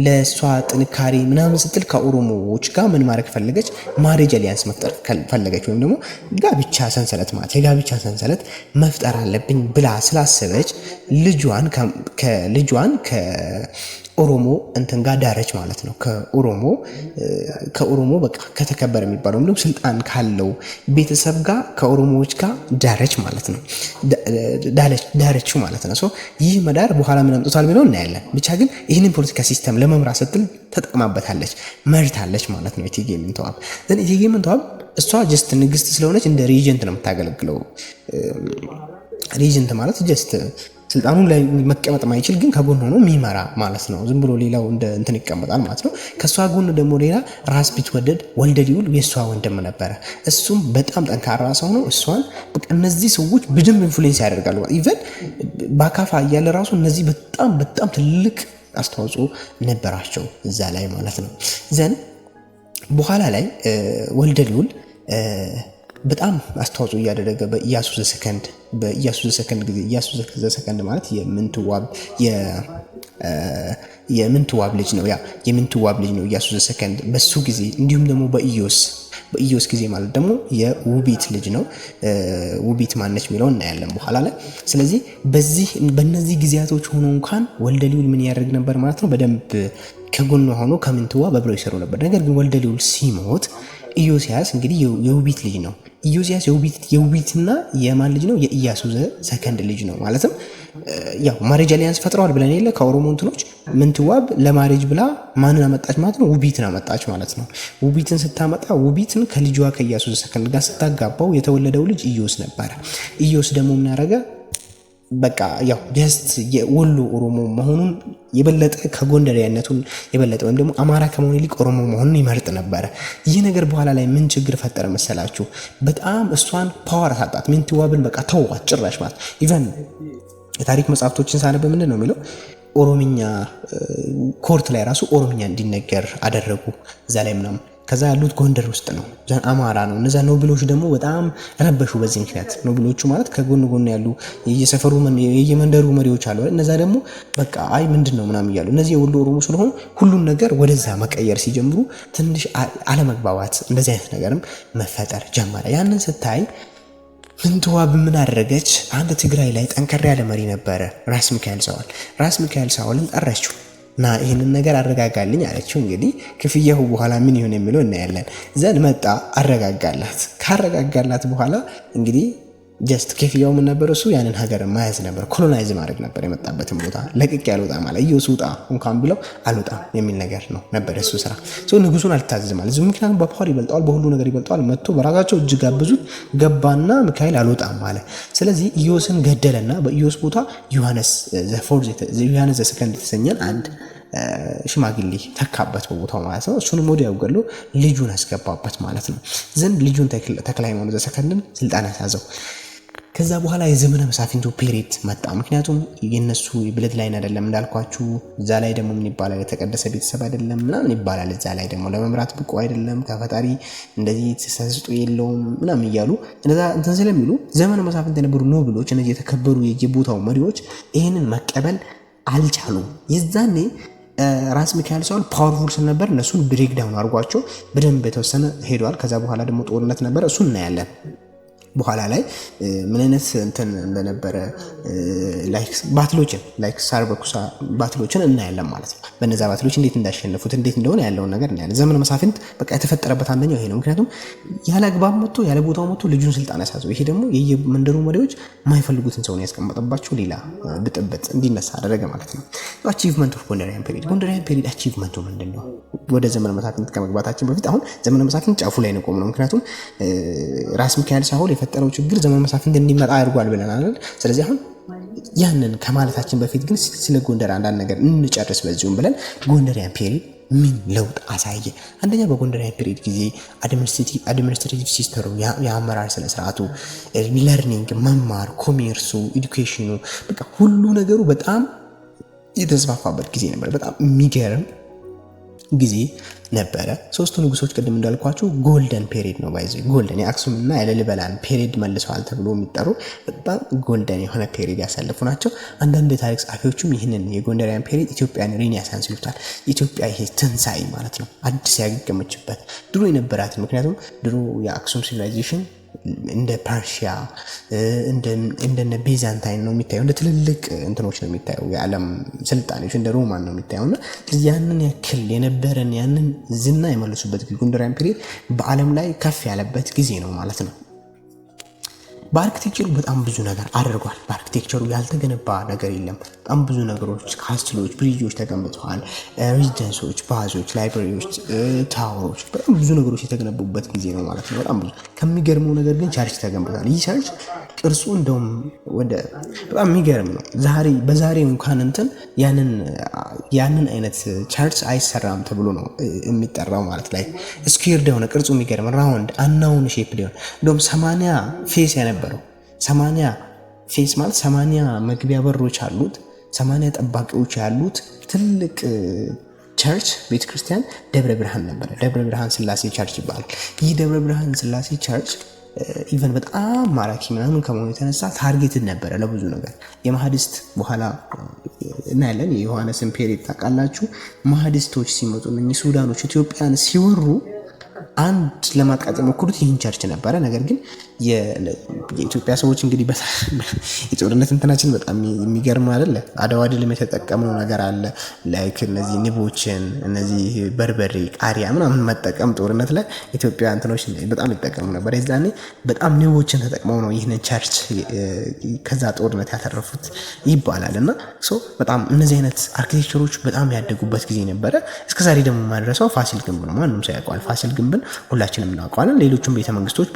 ለሷ ጥንካሬ ምናምን ስትል ከኦሮሞዎች ጋር ምን ማድረግ ፈለገች? ማሬጅ አሊያንስ መፍጠር ፈለገች። ወይም ደግሞ ጋብቻ ሰንሰለት ማለት የጋብቻ ሰንሰለት መፍጠር አለብኝ ብላ ስላሰበች ልጇን ከኦሮሞ እንትን ጋር ዳረች ማለት ነው። ከኦሮሞ በቃ ከተከበረ የሚባለው ምንም ስልጣን ካለው ቤተሰብ ጋር ከኦሮሞዎች ጋር ዳረች ማለት ነው። ዳረችው ማለት ነው። ይህ መዳር በኋላ ምን አምጥቷል ብለው እናያለን። ብቻ ግን ይህንን ፖለቲካ ሲስተም ለመምራት ስትል ተጠቅማበታለች፣ መርታለች ማለት ነው። እቴጌ ምንትዋብ እሷ ጀስት ንግስት ስለሆነች እንደ ሬጀንት ነው የምታገለግለው። ሬጀንት ማለት ጀስት ስልጣኑን ላይ መቀመጥ ማይችል ግን ከጎን ሆኖ የሚመራ ማለት ነው። ዝም ብሎ ሌላው እንደ እንትን ይቀመጣል ማለት ነው። ከሷ ጎን ደግሞ ሌላ ራስ ቢትወደድ ወልደ ልዑል የሷ ወንድም ነበረ። እሱም በጣም ጠንካራ ሰው ነው። እሷን በቃ እነዚህ ሰዎች በደንብ ኢንፍሉዌንስ ያደርጋሉ። ኢቨን በአካፋ እያለ ራሱ እነዚህ በጣም ትልቅ አስተዋጽኦ ነበራቸው እዛ ላይ ማለት ነው። ዘን በኋላ ላይ ወልደ ልዑል በጣም አስተዋጽኦ እያደረገ በኢያሱ ዘሰከንድ ጊዜ ኢያሱ ዘሰከንድ ማለት የምንትዋብ ልጅ ነው። የምንትዋብ ልጅ ነው ኢያሱ ዘሰከንድ በሱ ጊዜ። እንዲሁም ደግሞ በኢዮስ ጊዜ ማለት ደግሞ የውቢት ልጅ ነው። ውቢት ማነች የሚለው እናያለን በኋላ ላይ። ስለዚህ በእነዚህ ጊዜያቶች ሆኖ እንኳን ወልደ ልዑል ምን ያደርግ ነበር ማለት ነው? በደንብ ከጎኗ ሆኖ ከምንትዋብ አብረው ይሰሩ ነበር። ነገር ግን ወልደ ልዑል ሲሞት ኢዮስያስ እንግዲህ የውቢት ልጅ ነው። ኢዮስያስ የውቢትና የማን ልጅ ነው? የኢያሱ ዘሰከንድ ልጅ ነው። ማለትም ያው ማሬጅ አሊያንስ ፈጥረዋል ብለን የለ ከኦሮሞ እንትኖች ምንትዋብ ለማሬጅ ብላ ማንን አመጣች ማለት ነው? ውቢትን አመጣች ማለት ነው። ውቢትን ስታመጣ ውቢትን ከልጇ ከኢያሱ ዘሰከንድ ጋር ስታጋባው የተወለደው ልጅ ኢዮስ ነበረ። ኢዮስ ደግሞ ምን ያደረገ በቃ ያው ጀስት የወሎ ኦሮሞ መሆኑን የበለጠ ከጎንደሪያነቱን የበለጠ ወይም ደግሞ አማራ ከመሆኑ ይልቅ ኦሮሞ መሆኑን ይመርጥ ነበረ። ይህ ነገር በኋላ ላይ ምን ችግር ፈጠረ መሰላችሁ? በጣም እሷን ፓወር አሳጣት። ምንትዋብን በቃ ተዋት ጭራሽ ማለት ኢቨን የታሪክ መጽሐፍቶችን ሳነብ ምንድን ነው የሚለው? ኦሮምኛ ኮርት ላይ ራሱ ኦሮምኛ እንዲነገር አደረጉ እዛ ላይ ምናምን። ከዛ ያሉት ጎንደር ውስጥ ነው፣ አማራ ነው። እነዛ ኖብሎች ደግሞ በጣም ረበሹ። በዚህ ምክንያት ኖብሎቹ ማለት ከጎን ያሉ የየሰፈሩ የየመንደሩ መሪዎች አሉ። እነዛ ደግሞ በቃ አይ ምንድን ነው ምናምን እያሉ እነዚህ የወሎ ኦሮሞ ስለሆኑ ሁሉን ነገር ወደዛ መቀየር ሲጀምሩ ትንሽ አለመግባባት፣ እንደዚህ አይነት ነገርም መፈጠር ጀመረ። ያንን ስታይ ምንትዋብ ምን አደረገች? አንድ ትግራይ ላይ ጠንከር ያለ መሪ ነበረ፣ ራስ ሚካኤል ሳውልን ጠራችው እና ይህንን ነገር አረጋጋልኝ አለችው። እንግዲህ ክፍያው በኋላ ምን ይሆን የሚለው እናያለን። ዘን መጣ፣ አረጋጋላት። ካረጋጋላት በኋላ እንግዲህ ጀስት ከፍያው ምን ነበር እሱ ያንን ሀገር ማያዝ ነበር፣ ኮሎናይዝ ማድረግ ነበር። የመጣበትን ቦታ ለቅቄ አልወጣም አለ። ኢዮስ ውጣ እንኳን ብለው አልወጣም የሚል ነገር ነው ነበር እሱ ስራ። ንጉሱን አልታዘዝም አለ። ምክንያቱም በፓወር ይበልጠዋል፣ በሁሉ ነገር ይበልጠዋል። መጥቶ በራሳቸው እጅ ጋብዙት፣ ገባና ሚካኤል አልወጣም አለ። ስለዚህ ኢዮስን ገደለና በኢዮስ ቦታ ዮሐንስ ዘሰከንድ የተሰኘን አንድ ሽማግሌ ተካበት በቦታው ማለት ነው። እሱንም ወዲያው ገሎ ልጁን አስገባበት ማለት ነው። ዘንድ ልጁን ተክለ ሃይማኖት ዘሰከንድን ስልጣን ያሳዘው። ከዛ በኋላ የዘመነ መሳፍንቱ ፔሪድ መጣ። ምክንያቱም የነሱ ብለድ ላይን አይደለም እንዳልኳችሁ። እዛ ላይ ደግሞ ምን ይባላል? የተቀደሰ ቤተሰብ አይደለም ምናምን ይባላል። እዛ ላይ ደግሞ ለመምራት ብቁ አይደለም፣ ከፈጣሪ እንደዚህ ተሰስጦ የለውም ምናምን እያሉ እንደዛ እንትን ስለሚሉ ዘመነ መሳፍንት የነበሩ ኖብሎች፣ እነዚህ የተከበሩ የቦታው መሪዎች ይህንን መቀበል አልቻሉም። የዛኔ ራስ ሚካኤል ሳውል ፓወርፉል ስለነበር እነሱን ብሬክዳውን አድርጓቸው በደንብ የተወሰነ ሄዷል። ከዛ በኋላ ደግሞ ጦርነት ነበር፣ እሱ እናያለን። በኋላ ላይ ምን አይነት እንትን እንደነበረ ላይክ ሳርበኩሳ ባትሎችን እናያለን ማለት ነው። በነዛ ባትሎች እንዴት እንዳሸነፉት እንዴት እንደሆነ ያለውን ነገር እናያለን። ዘመነ መሳፍንት በቃ የተፈጠረበት አንደኛው ይሄ ነው። ምክንያቱም ያለ አግባብ መጥቶ ያለ ቦታው መጥቶ ልጁን ስልጣን ያሳዘው። ይሄ ደግሞ የመንደሩ መሪዎች የማይፈልጉትን ሰው ነው ያስቀመጠባቸው፣ ሌላ ብጥብጥ እንዲነሳ አደረገ ማለት ነው። አቺቭመንት ኦፍ ጎንደሪያን ፔሪድ አቺቭመንቱ ምንድን ነው? ወደ ዘመነ መሳፍንት ከመግባታችን በፊት አሁን ዘመነ መሳፍንት ጫፉ ላይ ነው ቆም ነው። ምክንያቱም ራስ ሚካኤል ሳውል የፈጠረው ችግር ዘመነ መሳፍንት እንዲመጣ አድርጓል ብለናል። ስለዚህ አሁን ያንን ከማለታችን በፊት ግን ስለ ጎንደር አንዳንድ ነገር እንጨርስ በዚሁም ብለን ጎንደሪያን ፔሪድ ምን ለውጥ አሳየ? አንደኛ በጎንደሪያን ፔሪድ ጊዜ አድሚኒስትሬቲቭ ሲስተሩ፣ የአመራር ስነ ስርዓቱ፣ ለርኒንግ መማር፣ ኮሜርሱ፣ ኤዱኬሽኑ በቃ ሁሉ ነገሩ በጣም የተስፋፋበት ጊዜ ነበር። በጣም የሚገርም ጊዜ ነበረ። ሶስቱ ንጉሶች ቅድም እንዳልኳቸው ጎልደን ፔሪድ ነው ባይዘ ጎልደን የአክሱም እና የላሊበላን ፔሪድ መልሰዋል ተብሎ የሚጠሩ በጣም ጎልደን የሆነ ፔሪድ ያሳለፉ ናቸው። አንዳንድ የታሪክ ጸሐፊዎችም ይህንን የጎንደሪያን ፔሪድ ኢትዮጵያን ሬኔሳንስ ይሉታል። ኢትዮጵያ ይሄ ትንሳኤ ማለት ነው፣ አዲስ ያገገመችበት ድሮ የነበራትን። ምክንያቱም ድሮ የአክሱም ሲቪላይዜሽን እንደ ፐርሺያ እንደነ ቤዛንታይን ነው የሚታየው፣ እንደ ትልልቅ እንትኖች ነው የሚታየው፣ የዓለም ስልጣኔዎች እንደ ሮማን ነው የሚታየው። እና ያንን ያክል የነበረን ያንን ዝና የመለሱበት ጎንደሪያን ፔሪድ በዓለም ላይ ከፍ ያለበት ጊዜ ነው ማለት ነው። በአርኪቴክቸሩ በጣም ብዙ ነገር አድርጓል። በአርኪቴክቸሩ ያልተገነባ ነገር የለም። በጣም ብዙ ነገሮች፣ ካስትሎች፣ ብሪጆች ተገንብተዋል። ሬዚደንሶች፣ ባዞች፣ ላይብራሪዎች፣ ታወሮች፣ በጣም ብዙ ነገሮች የተገነቡበት ጊዜ ነው ማለት ነው። በጣም ብዙ ከሚገርመው ነገር ግን ቸርች ተገንብቷል። ይህ ቸርች ቅርጹ እንደውም በጣም የሚገርም ነው። በዛሬው እንኳን እንትን ያንን አይነት ቸርች አይሰራም ተብሎ ነው የሚጠራው ማለት ላይ ስኩዌርድ የሆነ ቅርጹ የሚገርም ራውንድ አናውን ሼፕ ሊሆን እንደውም 80 ፌስ ያነበረው 80 ፌስ ማለት 80 መግቢያ በሮች አሉት፣ 80 ጠባቂዎች ያሉት ትልቅ ቸርች ቤተክርስቲያን ደብረ ብርሃን ነበረ። ደብረ ብርሃን ስላሴ ቸርች ይባላል። ይህ ደብረ ብርሃን ስላሴ ቸርች ኢቨን በጣም ማራኪ ምናምን ከመሆኑ የተነሳ ታርጌትን ነበረ ለብዙ ነገር። የማህዲስት በኋላ እናያለን። የዮሐንስን ፔሪድ ታውቃላችሁ። ማህዲስቶች ሲመጡ እነኚህ ሱዳኖች ኢትዮጵያን ሲወሩ አንድ ለማጥቃት የሞከሩት ይህን ቸርች ነበረ። ነገር ግን የኢትዮጵያ ሰዎች እንግዲህ የጦርነት እንትናችን በጣም የሚገርም አይደለ? አድዋ ድልም የተጠቀመው ነገር አለ። ላይክ እነዚህ ንቦችን፣ እነዚህ በርበሬ፣ ቃሪያ ምናምን መጠቀም ጦርነት ላይ ኢትዮጵያ እንትኖች በጣም ይጠቀሙ ነበር። የዛኔ በጣም ንቦችን ተጠቅመው ነው ይህንን ቸርች ከዛ ጦርነት ያተረፉት ይባላል። እና በጣም እነዚህ አይነት አርኪቴክቸሮች በጣም ያደጉበት ጊዜ ነበረ። እስከዛሬ ደግሞ ማድረሰው ፋሲል ግንብ ነው። ማንም ሰው ያውቀዋል ፋሲል ግንብን፣ ሁላችንም እናውቀዋለን። ሌሎቹም ቤተመንግስቶች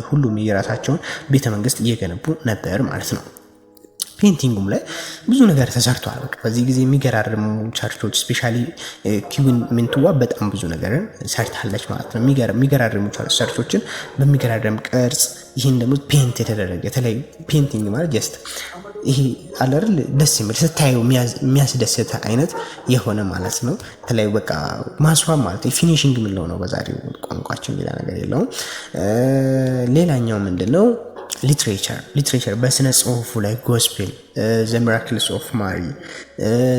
ሁሉም የራሳቸውን ቤተመንግስት እየገነቡ ነበር ማለት ነው። ፔንቲንጉም ላይ ብዙ ነገር ተሰርቷል። በዚህ ጊዜ የሚገራርሙ ቸርቾች ስፔሻሊ ኪዊን ሚንቱዋ በጣም ብዙ ነገርን ሰርታለች ማለት ነው። የሚገራርሙ ቸርቾችን በሚገራርም ቅርጽ፣ ይህን ደግሞ ፔንት የተደረገ የተለያዩ ፔንቲንግ ማለት ጀስት ይሄ አለርል ደስ የሚል ስታየው የሚያስደስት አይነት የሆነ ማለት ነው። የተለያዩ በቃ ማስዋብ ማለት ፊኒሽንግ የምንለው ነው በዛሬው ቋንቋችን፣ ሌላ ነገር የለውም። ሌላኛው ምንድነው? ሊትሬቸር በስነ ጽሁፉ ላይ ጎስፔል፣ ዘ ሚራክልስ ኦፍ ማሪ፣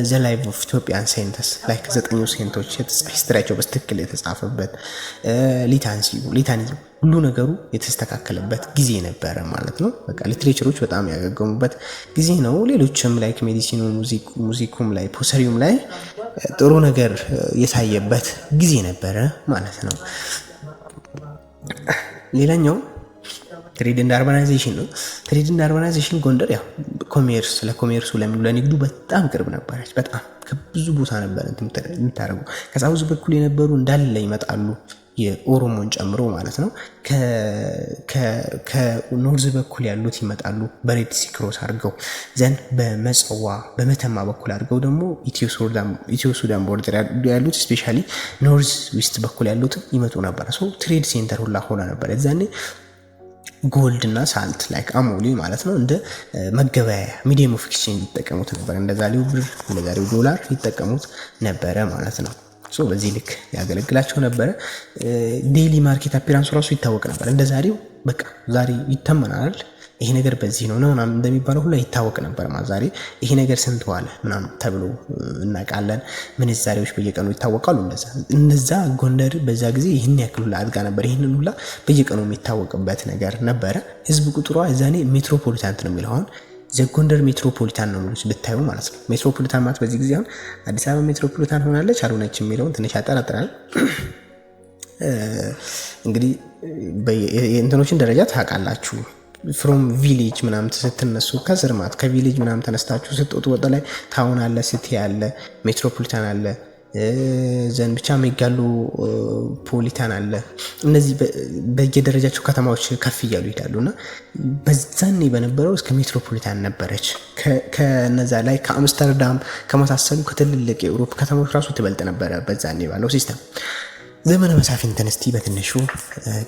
ዘ ላይፍ ኦፍ ኢትዮጵያን ሴንተስ ላይ ከ9 ሴንቶች ሂስትሪያቸው በስትክክል የተጻፈበት፣ ሊታኒ ሁሉ ነገሩ የተስተካከለበት ጊዜ ነበረ ማለት ነው። በቃ ሊትሬቸሮች በጣም ያገገሙበት ጊዜ ነው። ሌሎችም ላይ ሜዲሲኑ፣ ሙዚኩም ላይ ፖሰሪውም ላይ ጥሩ ነገር የታየበት ጊዜ ነበረ ማለት ነው። ሌላኛው ትሬድ ኤንድ አርባናይዜሽን ነው። ትሬድ ኤንድ አርባናይዜሽን ጎንደር ያው ኮሜርስ ለኮሜርሱ ለንግዱ በጣም ቅርብ ነበረች። በጣም ከብዙ ቦታ ነበር የምታደርጉ። ከዛ ብዙ በኩል የነበሩ እንዳለ ይመጣሉ የኦሮሞን ጨምሮ ማለት ነው። ከኖርዝ በኩል ያሉት ይመጣሉ በሬድ ሲ ክሮስ አድርገው ዘንድ በመጸዋ በመተማ በኩል አድርገው ደግሞ ኢትዮ ሱዳን ቦርደር ያሉት ስፔሻሊ ኖርዝ ዌስት በኩል ያሉት ይመጡ ነበር። ሶ ትሬድ ሴንተር ሁላ ሆነ ነበር የዛኔ። ጎልድ እና ሳልት ላይክ አሞሌ ማለት ነው እንደ መገበያያ ሚዲየም ኦፍ ኤክስቼንጅ ይጠቀሙት ነበር። እንደዛሬው ብር እንደዛሬው ዶላር ይጠቀሙት ነበረ ማለት ነው። ሶ በዚህ ልክ ያገለግላቸው ነበረ። ዴይሊ ማርኬት አፒራንስ ራሱ ይታወቅ ነበር። እንደዛሬው በቃ ዛሬ ይተመናል ይሄ ነገር በዚህ ነው ምናምን እንደሚባለው ሁላ ይታወቅ ነበር። ዛሬ ይሄ ነገር ስንት ዋለ ምናምን ተብሎ እናውቃለን። ምንዛሬዎች በየቀኑ ይታወቃሉ። እነዛ ጎንደር በዛ ጊዜ ይህን ያክል ሁላ አድጋ ነበር። ይህንን ሁላ በየቀኑ የሚታወቅበት ነገር ነበረ። ህዝብ ቁጥሯ እዛኔ ሜትሮፖሊታን ነው የሚለው አሁን ዘጎንደር ሜትሮፖሊታን ነው የሚሉት ብታዩ ማለት ነው። ሜትሮፖሊታን ማለት በዚህ ጊዜ አሁን አዲስ አበባ ሜትሮፖሊታን ሆናለች አልሆነች የሚለውን ትንሽ ያጠራጥራል። እንግዲህ የእንትኖችን ደረጃ ታውቃላችሁ። ፍሮም ቪሌጅ ምናምን ስትነሱ ከስር ማለት ከቪሌጅ ምናምን ተነስታችሁ ስትወጡ ወደ ላይ ታውን አለ፣ ሲቲ አለ፣ ሜትሮፖሊታን አለ፣ ዘን ብቻ ሜጋሎ ፖሊታን አለ። እነዚህ በየደረጃቸው ከተማዎች ከፍ እያሉ ይሄዳሉና በዛኔ በነበረው እስከ ሜትሮፖሊታን ነበረች። ከነዛ ላይ ከአምስተርዳም ከመሳሰሉ ከትልልቅ የአውሮፓ ከተሞች ራሱ ትበልጥ ነበረ በዛኔ ባለው ሲስተም። ዘመነ መሳፍንትን እስቲ በትንሹ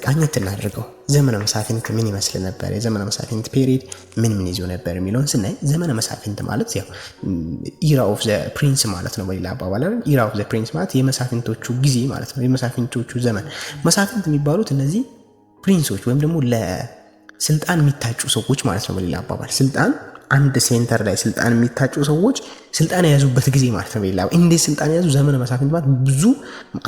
ቃኘት እናድርገው። ዘመነ መሳፍንት ምን ይመስል ነበር? የዘመነ መሳፍንት ፔሪድ ምን ይዞ ነበር የሚለውን ስናይ ዘመነ መሳፍንት ማለት ያው ኢራ ኦፍ ዘ ፕሪንስ ማለት ነው። በሌላ አባባል ኢራ ኦፍ ዘ ፕሪንስ ማለት የመሳፍንቶቹ ጊዜ ማለት ነው። የመሳፍንቶቹ ዘመን። መሳፍንት የሚባሉት እነዚህ ፕሪንሶች ወይም ደግሞ ለስልጣን የሚታጩ ሰዎች ማለት ነው። በሌላ አባባል ስልጣን አንድ ሴንተር ላይ ስልጣን የሚታጩ ሰዎች ስልጣን የያዙበት ጊዜ ማለት ነው። በሌላ እንዴት ስልጣን የያዙ ዘመነ መሳፍንት ማለት ብዙ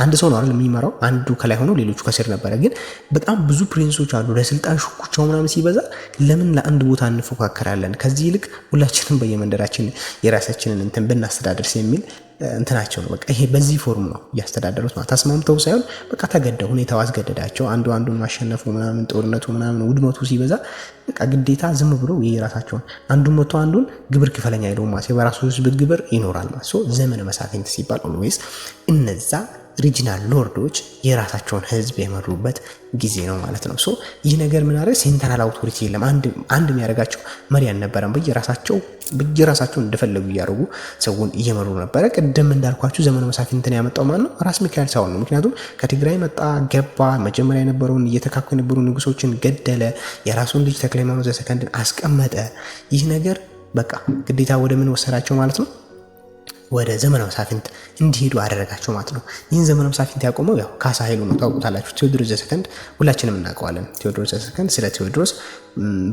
አንድ ሰው ነው አይደል የሚመራው፣ አንዱ ከላይ ሆኖ ሌሎቹ ከስር ነበረ። ግን በጣም ብዙ ፕሪንሶች አሉ። ለስልጣን ሹኩቻው ምናምን ሲበዛ ለምን ለአንድ ቦታ እንፎካከራለን? ከዚህ ይልቅ ሁላችንም በየመንደራችን የራሳችንን እንትን ብናስተዳደር የሚል እንትናቸው ነው። በቃ ይሄ በዚህ ፎርም ነው ያስተዳደሩት ማለት ተስማምተው ሳይሆን በቃ ተገደው ሁኔታው አስገደዳቸው። አንዱን ማሸነፉ ምናምን ጦርነቱ ምናምን ውድመቱ ሲበዛ በቃ ግዴታ ዝም ብሎ የራሳቸውን አንዱን መቶ አንዱን ግብር ክፈለኛ ይለው ማለት የበራሱ ህዝብ ግብር ይኖራል ማለት ሶ ዘመነ መሳፍንት ሲባል ኦልዌይስ እነዛ ሪጂናል ሎርዶች የራሳቸውን ህዝብ የመሩበት ጊዜ ነው ማለት ነው። ሶ ይህ ነገር ምን አደረገ? ሴንትራል አውቶሪቲ የለም። አንድ የሚያደርጋቸው መሪ አልነበረም። በየራሳቸው እንደፈለጉ እያደረጉ ሰውን እየመሩ ነበረ። ቅድም እንዳልኳችሁ ዘመነ መሳፍንትን ያመጣው ማን ነው? ራስ ሚካኤል ሳውል ነው። ምክንያቱም ከትግራይ መጣ ገባ፣ መጀመሪያ የነበረውን እየተካኩ የነበሩ ንጉሶችን ገደለ፣ የራሱን ልጅ ተክለ ሃይማኖት ዘሰከንድን አስቀመጠ። ይህ ነገር በቃ ግዴታ ወደ ምን ወሰዳቸው ማለት ነው? ወደ ዘመነ መሳፍንት እንዲሄዱ አደረጋቸው ማለት ነው። ይህን ዘመነ መሳፍንት ያቆመው ያው ካሳ ኃይሉ ነው። ታውቁታላችሁ። ቴዎድሮስ ዘሰከንድ ሁላችንም እናውቀዋለን። ቴዎድሮስ ዘሰከንድ ስለ ቴዎድሮስ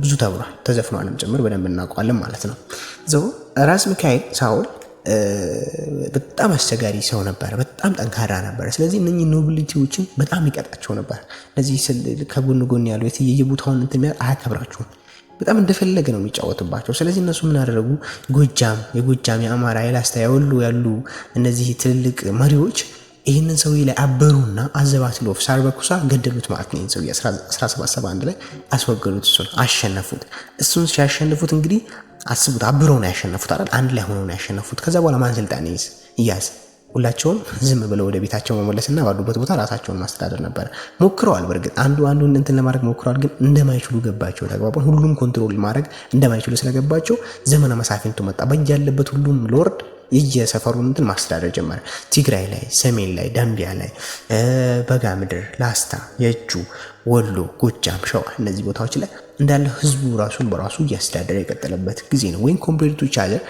ብዙ ተብሏል፣ ተዘፍኗልም ጭምር በደንብ እናውቀዋለን ማለት ነው። ራስ ሚካኤል ሳውል በጣም አስቸጋሪ ሰው ነበር። በጣም ጠንካራ ነበር። ስለዚህ እነኚህ ኖቢሊቲዎችን በጣም ይቀጣቸው ነበር። እነዚህ ከጎን ጎን ያሉ የየቦታውን እንትን አያከብራቸውም። በጣም እንደፈለገ ነው የሚጫወትባቸው። ስለዚህ እነሱ ምን አደረጉ? የጎጃም የአማራ የላስታ የወሎ ያሉ እነዚህ ትልልቅ መሪዎች ይህንን ሰውዬ ላይ አበሩና አዘባትሎ ሳርበኩሳ ገደሉት ማለት ነው። ሰውዬ 1771 ላይ አስወገዱት። እሱን አሸነፉት። እሱን ሲያሸንፉት እንግዲህ አስቡት፣ አብረው ነው ያሸነፉት አይደል? አንድ ላይ ሆነው ነው ያሸነፉት። ከዛ በኋላ ማን ስልጣን ይያዝ? ሁላቸውም ዝም ብለው ወደ ቤታቸው መመለስና ባሉበት ቦታ ራሳቸውን ማስተዳደር ነበር። ሞክረዋል። በእርግጥ አንዱን እንትን ለማድረግ ሞክረዋል፣ ግን እንደማይችሉ ገባቸው። ተግባባን። ሁሉም ኮንትሮል ማድረግ እንደማይችሉ ስለገባቸው ዘመነ መሳፍንቱ መጣ። በያለበት ሁሉም ሎርድ የየሰፈሩን እንትን ማስተዳደር ጀመረ። ትግራይ ላይ፣ ሰሜን ላይ፣ ዳንቢያ ላይ፣ በጋ ምድር፣ ላስታ፣ የእጁ፣ ወሎ፣ ጎጃም፣ ሸዋ እነዚህ ቦታዎች ላይ እንዳለ ህዝቡ ራሱን በራሱ እያስተዳደረ የቀጠለበት ጊዜ ነው። ወይም ኮምፔሪቱ ቻለር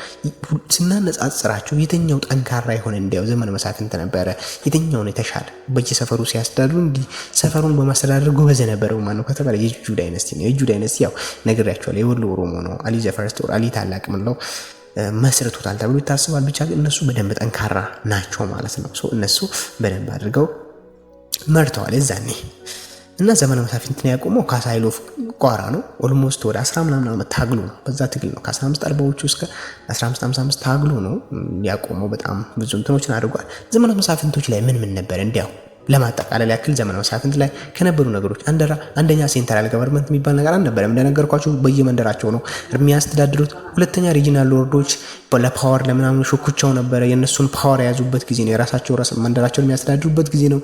ስናነጻጽራቸው የትኛው ጠንካራ የሆነ እንዲያው ዘመነ መሳፍንት ነበረ፣ የትኛው ነው የተሻለ? በየሰፈሩ ሲያስተዳድሩ እንዲህ ሰፈሩን በማስተዳደር ጎበዝ የነበረው ማነው ከተባለ የእጁ ዳይነስቲ ነው። የእጁ ዳይነስቲ ያው ነግሬያቸዋለሁ፣ የወሎ ኦሮሞ ነው። አሊ ዘፈርስት ኦር አሊ ታላቅ ምንለው መስርቶታል ተብሎ ይታሰባል። ብቻ ግን እነሱ በደንብ ጠንካራ ናቸው ማለት ነው። እነሱ በደንብ አድርገው መርተዋል የዛኔ። እና ዘመነ መሳፍንትን ያቆመው ካሳ ኃይሉ ቋራ ነው። ኦልሞስት ወደ 10 ምናምን ዓመት ታግሎ ነው። በዛ ትግል ነው ከ1540ዎቹ እስከ 1555 ታግሎ ነው ያቆመው። በጣም ብዙ እንትኖችን አድርጓል። ዘመነ መሳፍንቶች ላይ ምን ነበር እንዲያው ለማጠቃለል ያክል ዘመነ መሳፍንት ላይ ከነበሩ ነገሮች አንደኛ ሴንትራል ገቨርንመንት የሚባል ነገር አልነበረም። እንደነገርኳችሁ በየመንደራቸው ነው የሚያስተዳድሩት። ሁለተኛ ሪጂናል ሎርዶች ለፓወር ለምናምን ሹኩቻው ነበረ። የእነሱን ፓወር የያዙበት ጊዜ ነው። የራሳቸው መንደራቸውን የሚያስተዳድሩበት ጊዜ ነው።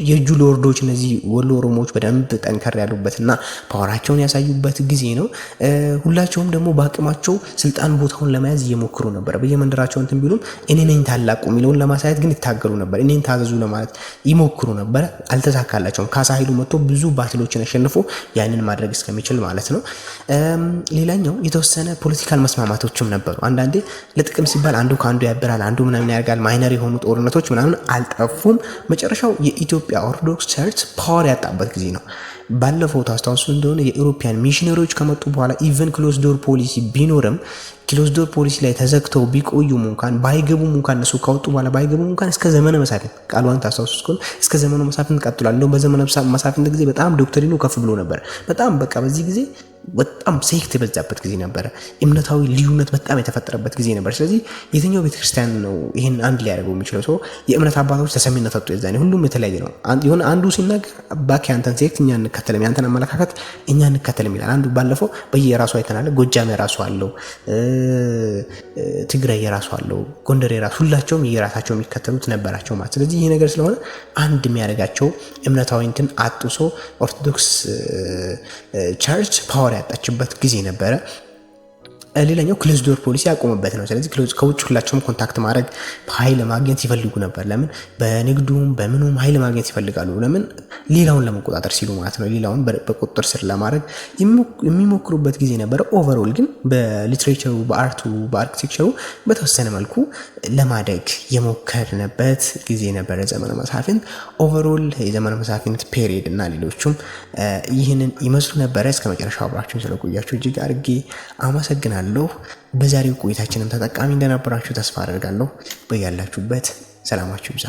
የእጁ ሎርዶች እነዚህ ወሎ ኦሮሞዎች በደንብ ጠንከር ያሉበትና ፓወራቸውን ያሳዩበት ጊዜ ነው። ሁላቸውም ደግሞ በአቅማቸው ስልጣን ቦታውን ለመያዝ እየሞክሩ ነበር። በየመንደራቸው እንትን ቢሉም እኔ ነኝ ታላቁ የሚለውን ለማሳየት ግን ይታገሉ ነበር። እኔን ታዘዙ ለማለት ይሞክሩ ነበር። አልተሳካላቸውም። ካሳ ኃይሉ መጥቶ ብዙ ባትሎችን አሸንፎ ያንን ማድረግ እስከሚችል ማለት ነው። ሌላኛው የተወሰነ ፖለቲካል መስማማቶችም ነበሩ። አንዳንዴ ለጥቅም ሲባል አንዱ ከአንዱ ያበራል፣ አንዱ ምናምን ያደርጋል። ማይነር የሆኑ ጦርነቶች ምናምን አልጠፉም። መጨረሻው የኢትዮጵያ ኦርቶዶክስ ቸርች ፓወር ያጣበት ጊዜ ነው። ባለፈው ታስታውሱ እንደሆነ የኢሮፒያን ሚሽነሪዎች ከመጡ በኋላ ኢቨን ክሎዝ ዶር ፖሊሲ ቢኖርም ክሎዝ ዶር ፖሊሲ ላይ ተዘግተው ቢቆዩም እንኳን ባይገቡም እንኳን እነሱ ካወጡ በኋላ ባይገቡም እንኳን እስከ ዘመነ መሳፍንት ቃሏን ታስታውሱ እስከ እስከ ዘመነ መሳፍንት ቀጥሏል። እንደውም በዘመነ መሳፍንት ጊዜ በጣም ዶክትሪኑ ከፍ ብሎ ነበር። በጣም በቃ በዚህ ጊዜ በጣም ሴክት የበዛበት ጊዜ ነበረ። እምነታዊ ልዩነት በጣም የተፈጠረበት ጊዜ ነበር። ስለዚህ የትኛው ቤተክርስቲያን ነው ይሄን አንድ ሊያደርገው የሚችለው? ሰው የእምነት አባቶች ተሰሚነት አጡ። የዛኔ ሁሉም የተለያየ ነው። የሆነ አንዱ ሲናገር ባክ ያንተን ሴክት እኛ እንከተልም፣ ያንተን አመለካከት እኛ እንከተልም ይላል። አንዱ ባለፈው በየራሱ አይተናል። ጎጃም የራሱ አለው፣ ትግራይ የራሱ አለው፣ ጎንደር የራሱ ሁላቸውም የራሳቸው የሚከተሉት ነበራቸው ማለት። ስለዚህ ይሄ ነገር ስለሆነ አንድ የሚያደርጋቸው እምነታዊ እንትን አጥሶ ኦርቶዶክስ ቸርች ፓወር ያጣችበት ጊዜ ነበረ። ሌላኛው ክሎዝ ዶር ፖሊሲ ያቆመበት ነው። ስለዚህ ከውጭ ሁላቸውም ኮንታክት ማድረግ ኃይል ማግኘት ይፈልጉ ነበር። ለምን? በንግዱም በምኑም ኃይል ማግኘት ይፈልጋሉ። ለምን? ሌላውን ለመቆጣጠር ሲሉ ማለት ነው። ሌላውን በቁጥጥር ስር ለማድረግ የሚሞክሩበት ጊዜ ነበረ። ኦቨርኦል ግን በሊትሬቸሩ፣ በአርቱ፣ በአርኪቴክቸሩ በተወሰነ መልኩ ለማደግ የሞከርንበት ጊዜ ነበረ ዘመነ መሳፍንት። ኦቨርኦል የዘመነ መሳፍንት ፔሪድ እና ሌሎቹም ይህንን ይመስሉ ነበረ። እስከ መጨረሻው አብራችሁን ስለቆያችሁ እጅግ አድርጌ አመሰግናለሁ። በዛሬው ቆይታችንም ተጠቃሚ እንደነበራችሁ ተስፋ አደርጋለሁ። በያላችሁበት ሰላማችሁ ይብዛ።